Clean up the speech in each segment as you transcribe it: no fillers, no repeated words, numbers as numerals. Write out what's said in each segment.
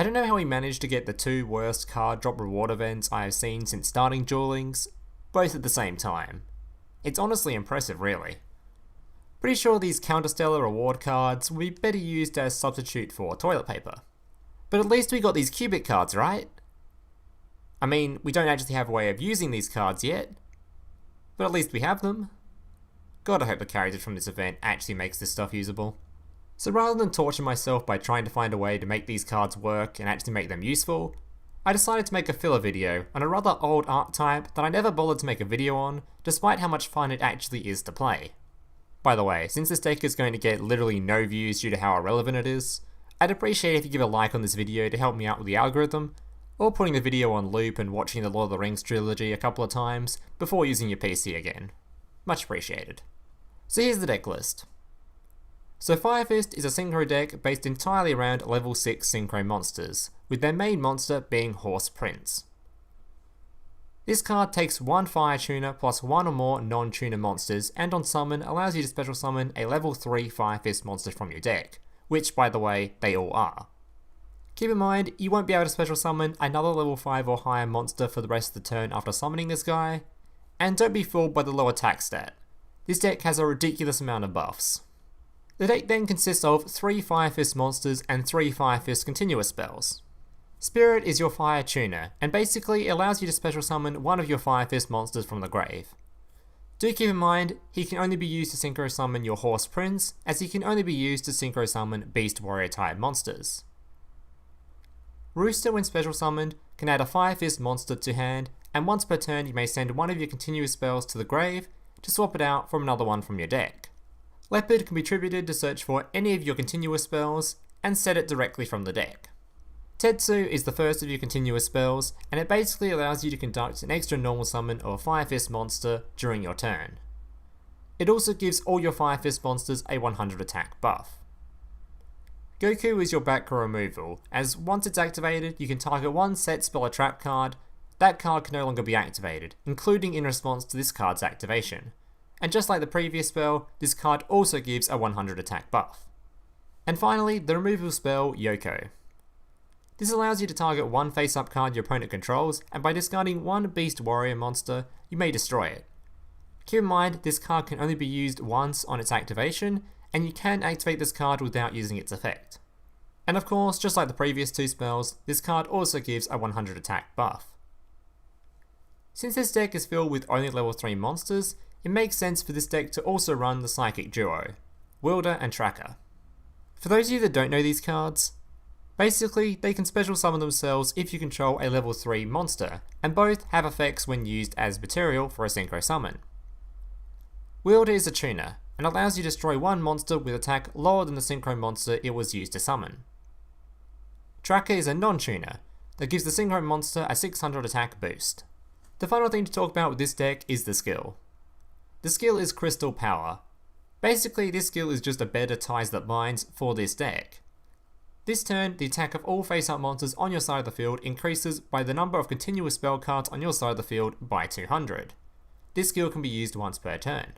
don't know how he managed to get the two worst card drop reward events I have seen since starting Duel Links, both at the same time. It's honestly impressive, really. Pretty sure these counterstellar reward cards would be better used as substitute for toilet paper. But at least we got these cubic cards, right? I mean, we don't actually have a way of using these cards yet, but at least we have them. God, I hope the character from this event actually makes this stuff usable. So rather than torture myself by trying to find a way to make these cards work and actually make them useful, I decided to make a filler video on a rather old archetype that I never bothered to make a video on, despite how much fun it actually is to play. By the way, since this deck is going to get literally no views due to how irrelevant it is, I'd appreciate if you give a like on this video to help me out with the algorithm, or putting the video on loop and watching the Lord of the Rings trilogy a couple of times before using your PC again. Much appreciated. So here's the deck list. So Fire Fist is a Synchro deck based entirely around level 6 Synchro monsters, with their main monster being Horse Prince. This card takes one Fire Tuner plus one or more non-tuner monsters, and on summon allows you to special summon a level 3 Fire Fist monster from your deck, which by the way, they all are. Keep in mind, you won't be able to special summon another level 5 or higher monster for the rest of the turn after summoning this guy, and don't be fooled by the low attack stat. This deck has a ridiculous amount of buffs. The deck then consists of 3 Fire Fist monsters and 3 Fire Fist continuous spells. Spirit is your Fire Tuner, and basically allows you to special summon one of your Fire Fist monsters from the grave. Do keep in mind, he can only be used to Synchro summon your Horse Prince, as he can only be used to Synchro summon Beast Warrior type monsters. Rooster, when special summoned, can add a Fire Fist monster to hand, and once per turn you may send one of your continuous spells to the grave to swap it out from another one from your deck. Leopard can be tributed to search for any of your continuous spells and set it directly from the deck. Tensu is the first of your continuous spells, and it basically allows you to conduct an extra normal summon of a Fire Fist monster during your turn. It also gives all your Fire Fist monsters a 100 attack buff. Gyokkou is your back row removal, as once it's activated you can target one set spell or trap card. That card can no longer be activated, including in response to this card's activation. And just like the previous spell, this card also gives a 100 attack buff. And finally, the removal spell Yoko. This allows you to target one face-up card your opponent controls, and by discarding one Beast Warrior monster, you may destroy it. Keep in mind, this card can only be used once on its activation, and you can activate this card without using its effect. And of course, just like the previous two spells, this card also gives a 100 attack buff. Since this deck is filled with only level 3 monsters, it makes sense for this deck to also run the Psychic duo, Wheeleder and Tracker. For those of you that don't know these cards, basically they can special summon themselves if you control a level 3 monster, and both have effects when used as material for a Synchro summon. Wheeleder is a tuner, and allows you to destroy one monster with attack lower than the Synchro monster it was used to summon. Tracker is a non-tuner, that gives the Synchro monster a 600 attack boost. The final thing to talk about with this deck is the skill. The skill is Crystal Power. Basically, this skill is just a better Ties That Binds for this deck. This turn, the attack of all face-up monsters on your side of the field increases by the number of continuous spell cards on your side of the field by 200. This skill can be used once per turn.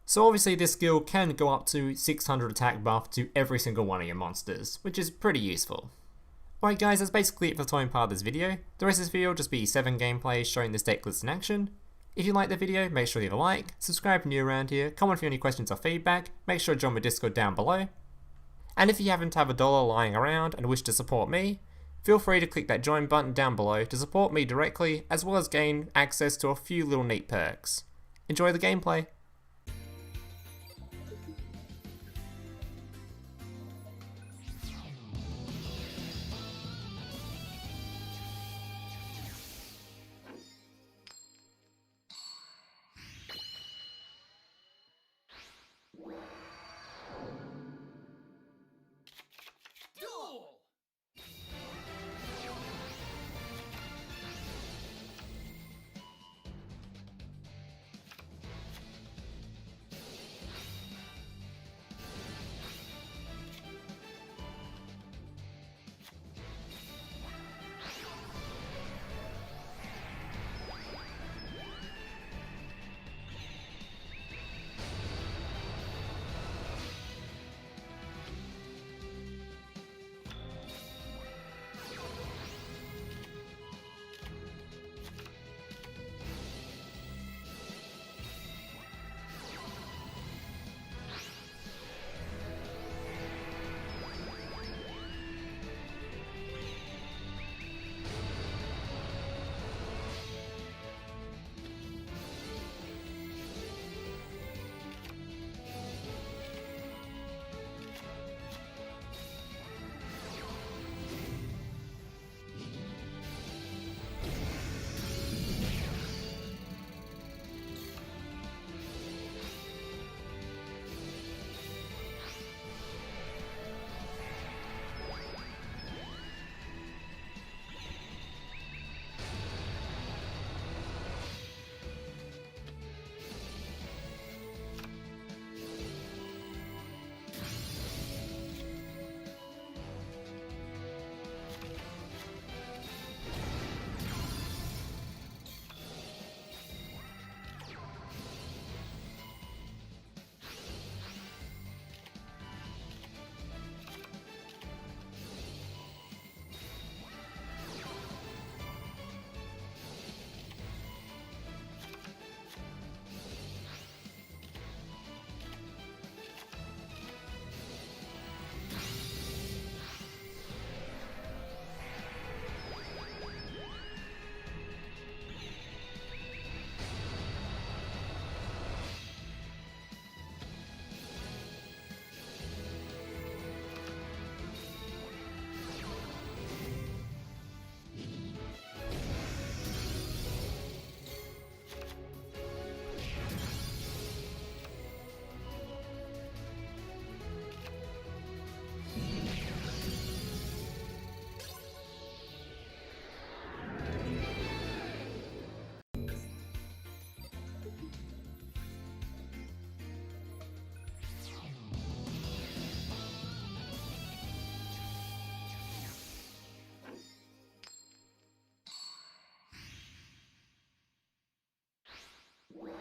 So obviously this skill can go up to 600 attack buff to every single one of your monsters, which is pretty useful. Alright guys, that's basically it for the time part of this video. The rest of this video will just be 7 gameplays showing this deck list in action. If you liked the video, make sure to leave a like, subscribe if you're new around here, comment if you have any questions or feedback, make sure to join my Discord down below. And if you happen to have $1 lying around and wish to support me, feel free to click that join button down below to support me directly, as well as gain access to a few little neat perks. Enjoy the gameplay! Duel! Duel!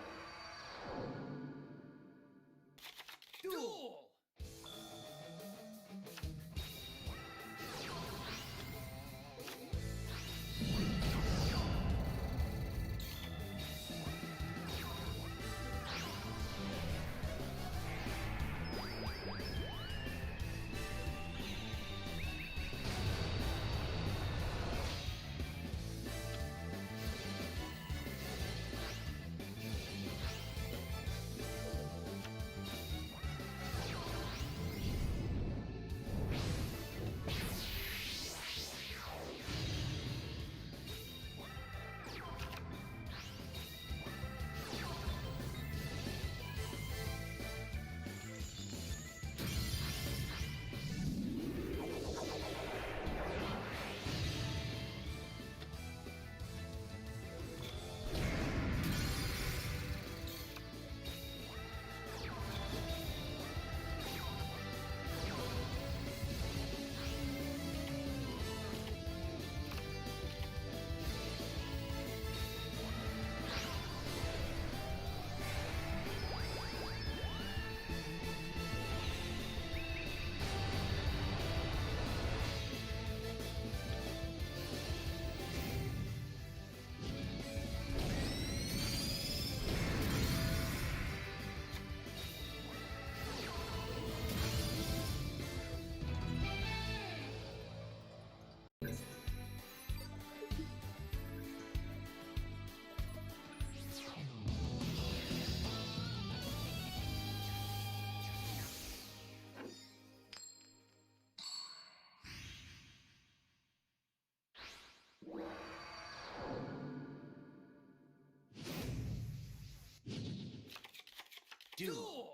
Duel!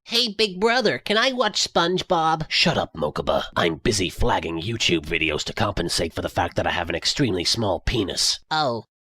Hey, big brother, can I watch SpongeBob? Shut up, Mokuba. I'm busy flagging YouTube videos to compensate for the fact that I have an extremely small penis. Oh.